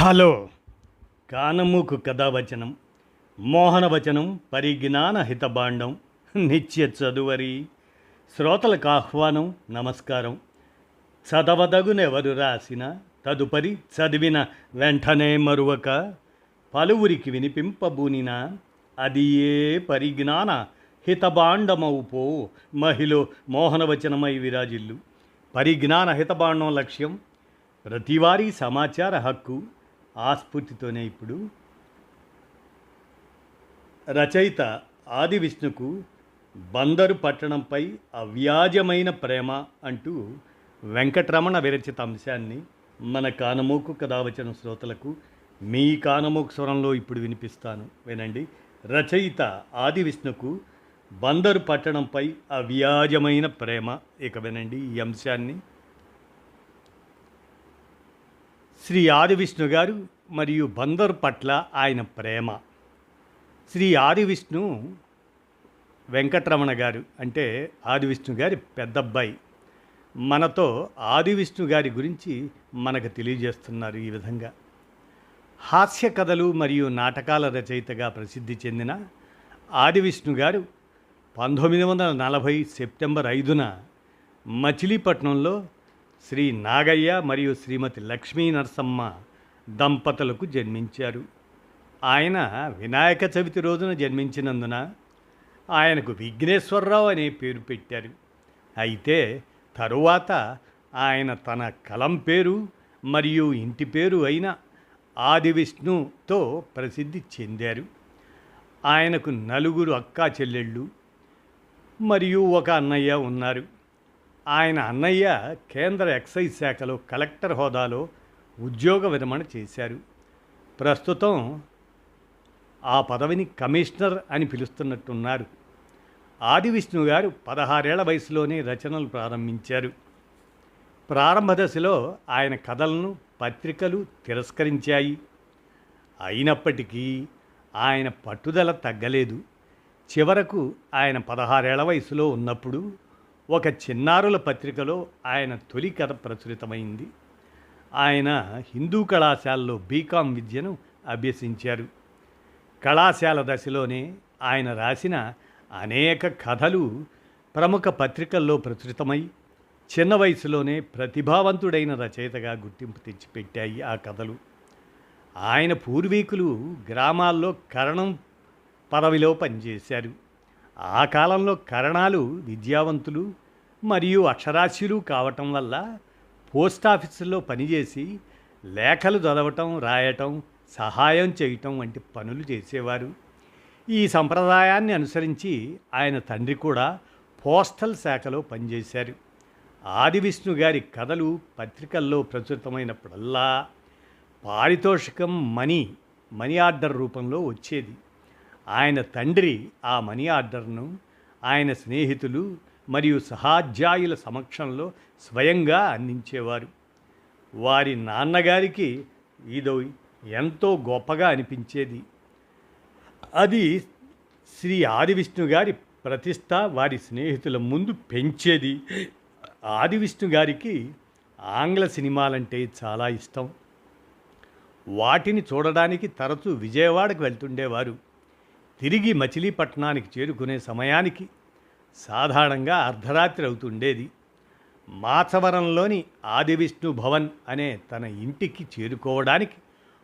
Hello కానమూకు కథావచనం మోహనవచనం పరిజ్ఞాన హితబాండం నిత్య చదువరి శ్రోతలకు ఆహ్వానం నమస్కారం. చదవదగునెవరు రాసిన తదుపరి చదివిన వెంటనే మరువక పలువురికి వినిపింపబూనిన అది ఏ పరిజ్ఞాన హితబాండమవుపో మహిళ మోహనవచనమై విరాజిల్లు. పరిజ్ఞాన హితబాండం లక్ష్యం ప్రతివారీ సమాచార హక్కు. ఆ స్ఫూర్తితోనే ఇప్పుడు రచయిత ఆది విష్ణుకు బందరు పట్టణంపై అవ్యాజమైన ప్రేమ అంటూ వెంకటరమణ విరచిత అంశాన్ని మన కానమోకు కథావచన శ్రోతలకు మీ కానమోకు స్వరంలో ఇప్పుడు వినిపిస్తాను, వినండి. రచయిత ఆది విష్ణుకు బందరు పట్టణంపై అవ్యాజమైన ప్రేమ. ఇక వినండి ఈ అంశాన్ని. శ్రీ ఆది విష్ణు గారు మరియు బందరు పట్ల ఆయన ప్రేమ. శ్రీ ఆది విష్ణు వెంకటరమణ గారు అంటే ఆది విష్ణు గారి పెద్దబ్బాయి మనతో ఆది విష్ణు గారి గురించి మనకు తెలియజేస్తున్నారు ఈ విధంగా. హాస్య కథలు మరియు నాటకాల రచయితగా ప్రసిద్ధి చెందిన ఆది విష్ణు గారు 1940 సెప్టెంబర్ 5న మచిలీపట్నంలో శ్రీ నాగయ్య మరియు శ్రీమతి లక్ష్మీ నరసమ్మ దంపతులకు జన్మించారు. ఆయన వినాయక చవితి రోజున జన్మించినందున ఆయనకు విఘ్నేశ్వరరావు అనే పేరు పెట్టారు. అయితే తరువాత ఆయన తన కలం పేరు మరియు ఇంటి పేరు అయిన ఆది విష్ణుతో ప్రసిద్ధి చెందారు. ఆయనకు 4 అక్కా చెల్లెళ్ళు మరియు ఒక అన్నయ్య ఉన్నారు. ఆయన అన్నయ్య కేంద్ర ఎక్సైజ్ శాఖలో కలెక్టర్ హోదాలో ఉద్యోగ విరమణ చేశారు. ప్రస్తుతం ఆ పదవిని కమిషనర్ అని పిలుస్తున్నట్టున్నారు. ఆది విష్ణు గారు 16 ఏళ్ల వయసులోనే రచనలు ప్రారంభించారు. ప్రారంభ దశలో ఆయన కథలను పత్రికలు తిరస్కరించాయి. అయినప్పటికీ ఆయన పట్టుదల తగ్గలేదు. చివరకు ఆయన 16 ఏళ్ల వయసులో ఉన్నప్పుడు ఒక చిన్నారుల పత్రికలో ఆయన తొలి కథ ప్రచురితమైంది. ఆయన హిందూ కళాశాలలో బీకాం విద్యను అభ్యసించారు. కళాశాల దశలోనే ఆయన రాసిన అనేక కథలు ప్రముఖ పత్రికల్లో ప్రచురితమై చిన్న వయసులోనే ప్రతిభావంతుడైన రచయితగా గుర్తింపు తెచ్చిపెట్టాయి ఆ కథలు. ఆయన పూర్వీకులు గ్రామాల్లో కరణం పదవిలో పనిచేశారు. ఆ కాలంలో కరణాలు విద్యావంతులు మరియు అక్షరాస్యులు కావటం వల్ల పోస్టాఫీసుల్లో పనిచేసి లేఖలు చదవటం, రాయటం, సహాయం చేయటం వంటి పనులు చేసేవారు. ఈ సంప్రదాయాన్ని అనుసరించి ఆయన తండ్రి కూడా పోస్టల్ శాఖలో పనిచేశారు. ఆది విష్ణు గారి కథలు పత్రికల్లో ప్రచురితమైనప్పుడల్లా పారితోషికం మనీ ఆర్డర్ రూపంలో వచ్చేది. ఆయన తండ్రి ఆ మనీ ఆర్డర్ను ఆయన స్నేహితులు మరియు సహాధ్యాయుల సమక్షంలో స్వయంగా అందించేవారు. వారి నాన్నగారికి ఇది ఎంతో గొప్పగా అనిపించేది. అది శ్రీ ఆది విష్ణు గారి ప్రతిష్ట వారి స్నేహితుల ముందు పెంచేది. ఆది విష్ణు గారికి ఆంగ్ల సినిమాలంటే చాలా ఇష్టం. వాటిని చూడడానికి తరచూ విజయవాడకు వెళ్తుండేవారు. తిరిగి మచిలీపట్నానికి చేరుకునే సమయానికి సాధారణంగా అర్ధరాత్రి అవుతుండేది. మాచవరంలోని ఆది విష్ణు భవన్ అనే తన ఇంటికి చేరుకోవడానికి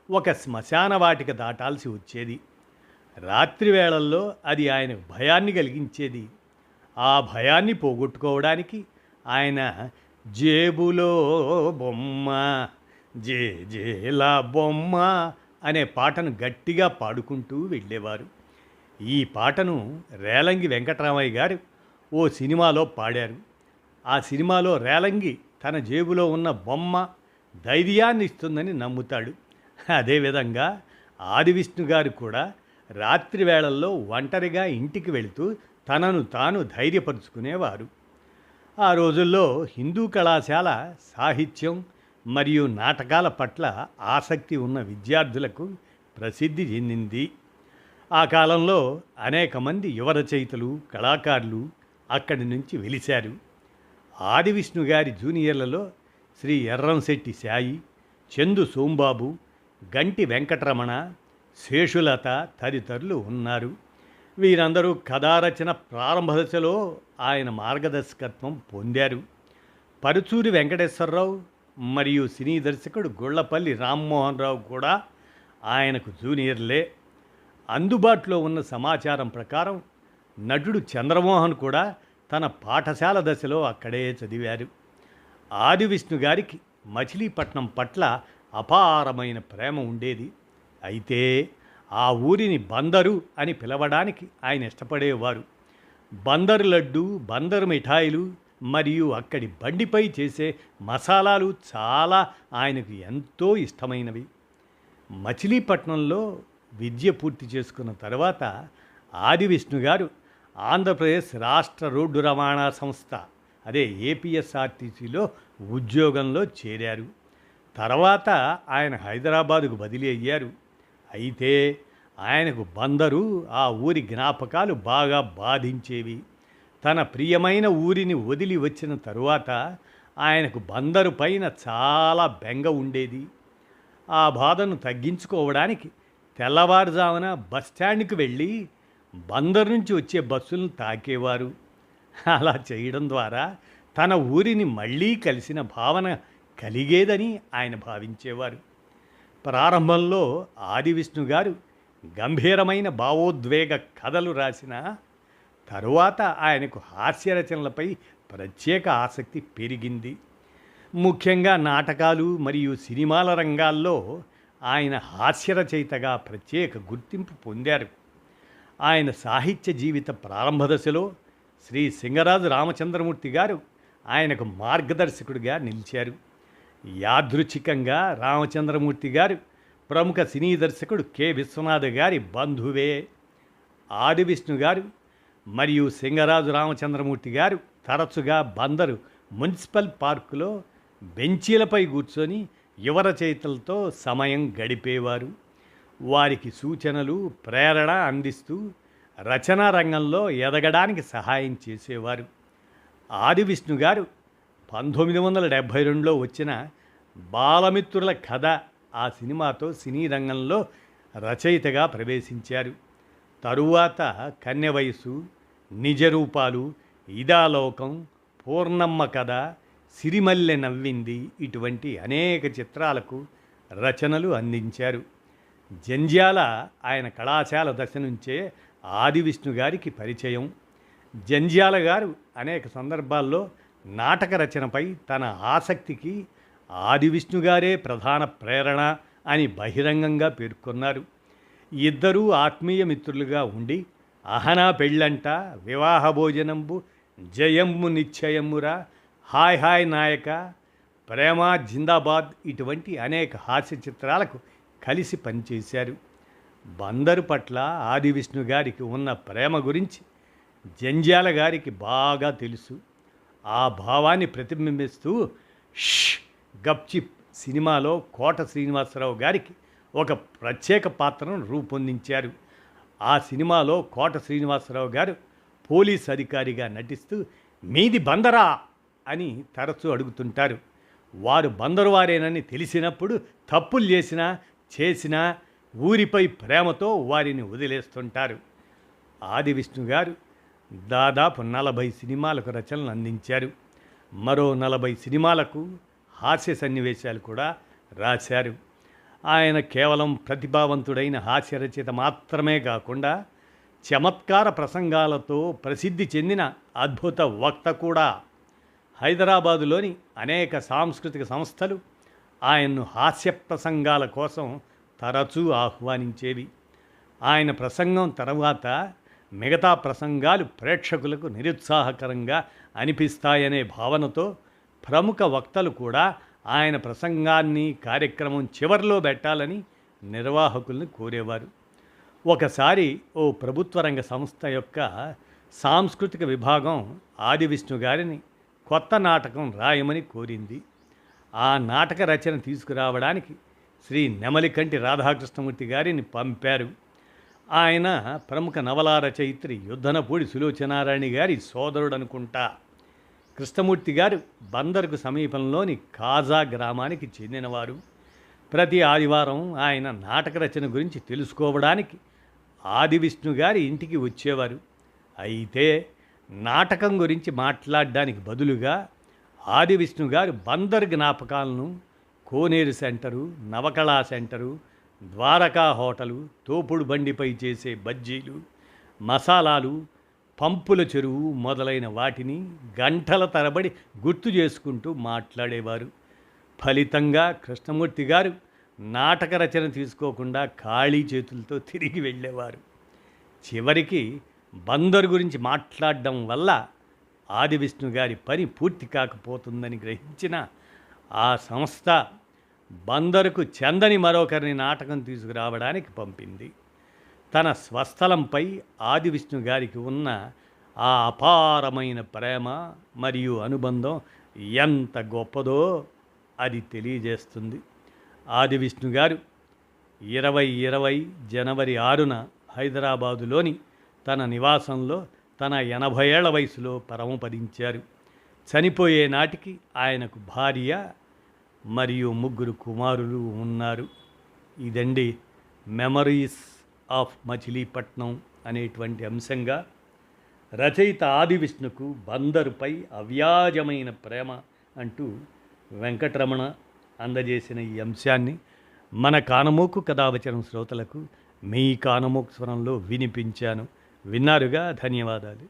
ఒక శ్మశాన వాటిక దాటాల్సి వచ్చేది. రాత్రి వేళల్లో అది ఆయన భయాన్ని కలిగించేది. ఆ భయాన్ని పోగొట్టుకోవడానికి ఆయన జేబులో బొమ్మ జేజేలా బొమ్మ అనే పాటను గట్టిగా పాడుకుంటూ వెళ్ళేవారు. ఈ పాటను రేలంగి వెంకటరామయ్య గారు ఓ సినిమాలో పాడారు. ఆ సినిమాలో రేలంగి తన జేబులో ఉన్న బొమ్మ ధైర్యాన్ని ఇస్తుందని నమ్ముతాడు. అదేవిధంగా ఆది విష్ణు గారు కూడా రాత్రి వేళల్లో ఒంటరిగా ఇంటికి వెళుతూ తనను తాను ధైర్యపరుచుకునేవారు. ఆ రోజుల్లో హిందూ కళాశాల సాహిత్యం మరియు నాటకాల పట్ల ఆసక్తి ఉన్న విద్యార్థులకు ప్రసిద్ధి చెందింది. ఆ కాలంలో అనేక మంది యువ రచయితలు, కళాకారులు అక్కడి నుంచి వెలిశారు. ఆది విష్ణు గారి జూనియర్లలో శ్రీ ఎర్రంశెట్టి సాయి, చందు సోంబాబు, గంటి వెంకటరమణ, శేషులత తదితరులు ఉన్నారు. వీరందరూ కథారచన ప్రారంభ దశలో ఆయన మార్గదర్శకత్వం పొందారు. పరుచూరి వెంకటేశ్వరరావు మరియు సినీ దర్శకుడు గుళ్లపల్లి రామ్మోహన్ రావు కూడా ఆయనకు జూనియర్లే. అందుబాటులో ఉన్న సమాచారం ప్రకారం నటుడు చంద్రమోహన్ కూడా తన పాఠశాల దశలో అక్కడే చదివారు. ఆది విష్ణు గారికి మచిలీపట్నం పట్ల అపారమైన ప్రేమ ఉండేది. అయితే ఆ ఊరిని బందరు అని పిలవడానికి ఆయన ఇష్టపడేవారు. బందరు లడ్డు, బందరు మిఠాయిలు మరియు అక్కడి బండిపై చేసే మసాలాలు చాలా ఆయనకు ఎంతో ఇష్టమైనవి. మచిలీపట్నంలో విద్య పూర్తి చేసుకున్న తర్వాత ఆది విష్ణు గారు ఆంధ్రప్రదేశ్ రాష్ట్ర రోడ్డు రవాణా సంస్థ అదే ఏపీఎస్ఆర్టీసీలో ఉద్యోగంలో చేరారు. తర్వాత ఆయన హైదరాబాదుకు బదిలీ అయ్యారు. అయితే ఆయనకు బందరు ఆ ఊరి జ్ఞాపకాలు బాగా బాధించేవి. తన ప్రియమైన ఊరిని వదిలి వచ్చిన తరువాత ఆయనకు బందరు పైన చాలా బెంగ ఉండేది. ఆ బాధను తగ్గించుకోవడానికి తెల్లవారుజామున బస్టాండ్కి వెళ్ళి బందరు నుంచి వచ్చే బస్సులను తాకేవారు. అలా చేయడం ద్వారా తన ఊరిని మళ్ళీ కలిసిన భావన కలిగేదని ఆయన భావించేవారు. ప్రారంభంలో ఆది విష్ణు గారు గంభీరమైన భావోద్వేగ కథలు రాసిన తరువాత ఆయనకు హాస్యరచనలపై ప్రత్యేక ఆసక్తి పెరిగింది. ముఖ్యంగా నాటకాలు మరియు సినిమాల రంగాల్లో ఆయన హాస్యరచయితగా ప్రత్యేక గుర్తింపు పొందారు. ఆయన సాహిత్య జీవిత ప్రారంభ దశలో శ్రీ సింగరాజు రామచంద్రమూర్తి గారు ఆయనకు మార్గదర్శకుడిగా నిలిచారు. యాదృచ్ఛికంగా రామచంద్రమూర్తి గారు ప్రముఖ సినీ దర్శకుడు కె విశ్వనాథ్ గారి బంధువే. ఆది విష్ణు గారు మరియు సింగరాజు రామచంద్రమూర్తి గారు తరచుగా బందరు మున్సిపల్ పార్కులో బెంచీలపై కూర్చొని యువ రచయితలతో సమయం గడిపేవారు. వారికి సూచనలు, ప్రేరణ అందిస్తూ రచనా రంగంలో ఎదగడానికి సహాయం చేసేవారు. ఆది విష్ణు గారు 1972లో వచ్చిన బాలమిత్రుల కథ ఆ సినిమాతో సినీ రంగంలో రచయితగా ప్రవేశించారు. తరువాత కన్యవయసు, నిజరూపాలు, ఇదాలోకం, పూర్ణమ్మ కథ, సిరిమల్లె నవ్వింది ఇటువంటి అనేక చిత్రాలకు రచనలు అందించారు. జంధ్యాల ఆయన కళాశాల దశ నుంచే ఆది విష్ణు గారికి పరిచయం. జంధ్యాల గారు అనేక సందర్భాల్లో నాటక రచనపై తన ఆసక్తికి ఆది విష్ణు గారే ప్రధాన ప్రేరణ అని బహిరంగంగా పేర్కొన్నారు. ఇద్దరూ ఆత్మీయ మిత్రులుగా ఉండి అహనా పెళ్ళంట, వివాహ భోజనంబు, జయమ్ము నిశ్చయమ్మురా, హాయ్ హాయ్ నాయక, ప్రేమ జిందాబాద్ ఇటువంటి అనేక హాస్య చిత్రాలకు కలిసి పనిచేశారు. బందరు పట్ల ఆది విష్ణు గారికి ఉన్న ప్రేమ గురించి జంధ్యాల గారికి బాగా తెలుసు. ఆ భావాన్ని ప్రతిబింబిస్తూ ష్ గప్చిప్ సినిమాలో కోట శ్రీనివాసరావు గారికి ఒక ప్రత్యేక పాత్రను రూపొందించారు. ఆ సినిమాలో కోట శ్రీనివాసరావు గారు పోలీస్ అధికారిగా నటిస్తూ మీది బందరా అని తరచూ అడుగుతుంటారు. వారు బందరువారేనని తెలిసినప్పుడు తప్పులు చేసినా ఊరిపై ప్రేమతో వారిని వదిలేస్తుంటారు. ఆది విష్ణు గారు దాదాపు 40 సినిమాలకు రచనలు అందించారు. మరో 40 సినిమాలకు హాస్య సన్నివేశాలు కూడా రాశారు. ఆయన కేవలం ప్రతిభావంతుడైన హాస్య రచయిత మాత్రమే కాకుండా చమత్కార ప్రసంగాలతో ప్రసిద్ధి చెందిన అద్భుత వక్త కూడా. హైదరాబాదులోని అనేక సాంస్కృతిక సంస్థలు ఆయన్ను హాస్య ప్రసంగాల కోసం తరచూ ఆహ్వానించేవి. ఆయన ప్రసంగం తర్వాత మిగతా ప్రసంగాలు ప్రేక్షకులకు నిరుత్సాహకరంగా అనిపిస్తాయనే భావనతో ప్రముఖ వక్తలు కూడా ఆయన ప్రసంగాన్ని కార్యక్రమం చివరిలో పెట్టాలని నిర్వాహకుల్ని కోరేవారు. ఒకసారి ఓ ప్రభుత్వ రంగ సంస్థ యొక్క సాంస్కృతిక విభాగం ఆది విష్ణు గారిని కొత్త నాటకం రాయమని కోరింది. ఆ నాటక రచన తీసుకురావడానికి శ్రీ నెమలికంటి రాధాకృష్ణమూర్తి గారిని పంపారు. ఆయన ప్రముఖ నవలా రచయిత్రి యుద్ధనపూడి సులోచనారాయణ గారి సోదరుడు అనుకుంటా. కృష్ణమూర్తి గారు బందరుకు సమీపంలోని కాజా గ్రామానికి చెందినవారు. ప్రతి ఆదివారం ఆయన నాటక రచన గురించి తెలుసుకోవడానికి ఆదివిష్ణు గారి ఇంటికి వచ్చేవారు. అయితే నాటకం గురించి మాట్లాడడానికి బదులుగా ఆదివిష్ణు గారు బందర్ జ్ఞాపకాలను, కోనేరు centre, Navakala centre, Dwaraka hotel, తోపుడు బండిపై చేసే బజ్జీలు, మసాలాలు, పంపుల చెరువు మొదలైన వాటిని గంటల తరబడి గుర్తు చేసుకుంటూ మాట్లాడేవారు. ఫలితంగా కృష్ణమూర్తి గారు నాటక రచన తీసుకోకుండా ఖాళీ చేతులతో తిరిగి వెళ్ళేవారు. చివరికి బందరు గురించి మాట్లాడడం వల్ల ఆదివిష్ణు గారి పని పూర్తి కాకపోతుందని గ్రహించిన ఆ సంస్థ బందరుకు చెందని మరొకరిని నాటకం తీసుకురావడానికి పంపింది. తన స్వస్థలంపై ఆదివిష్ణు గారికి ఉన్న ఆ అపారమైన ప్రేమ మరియు అనుబంధం ఎంత గొప్పదో అది తెలియజేస్తుంది. ఆదివిష్ణు గారు 2020 జనవరి 6న హైదరాబాదులోని తన నివాసంలో తన 80 ఏళ్ల వయసులో పరమపదించారు. చనిపోయే నాటికి ఆయనకు భార్య మరియు 3 కుమారులు ఉన్నారు. ఇదండి మెమరీస్ ఆఫ్ మచిలీపట్నం అనేటువంటి అంశంగా రచయిత ఆదివిష్ణుకు బందరుపై అవ్యాజమైన ప్రేమ అంటూ వెంకటరమణ అందజేసిన ఈ అంశాన్ని మన కానమోకు కథావచనం శ్రోతలకు మీ కానమోకు స్వరంలో వినిపించాను. విన్నారుగా, ధన్యవాదాలు.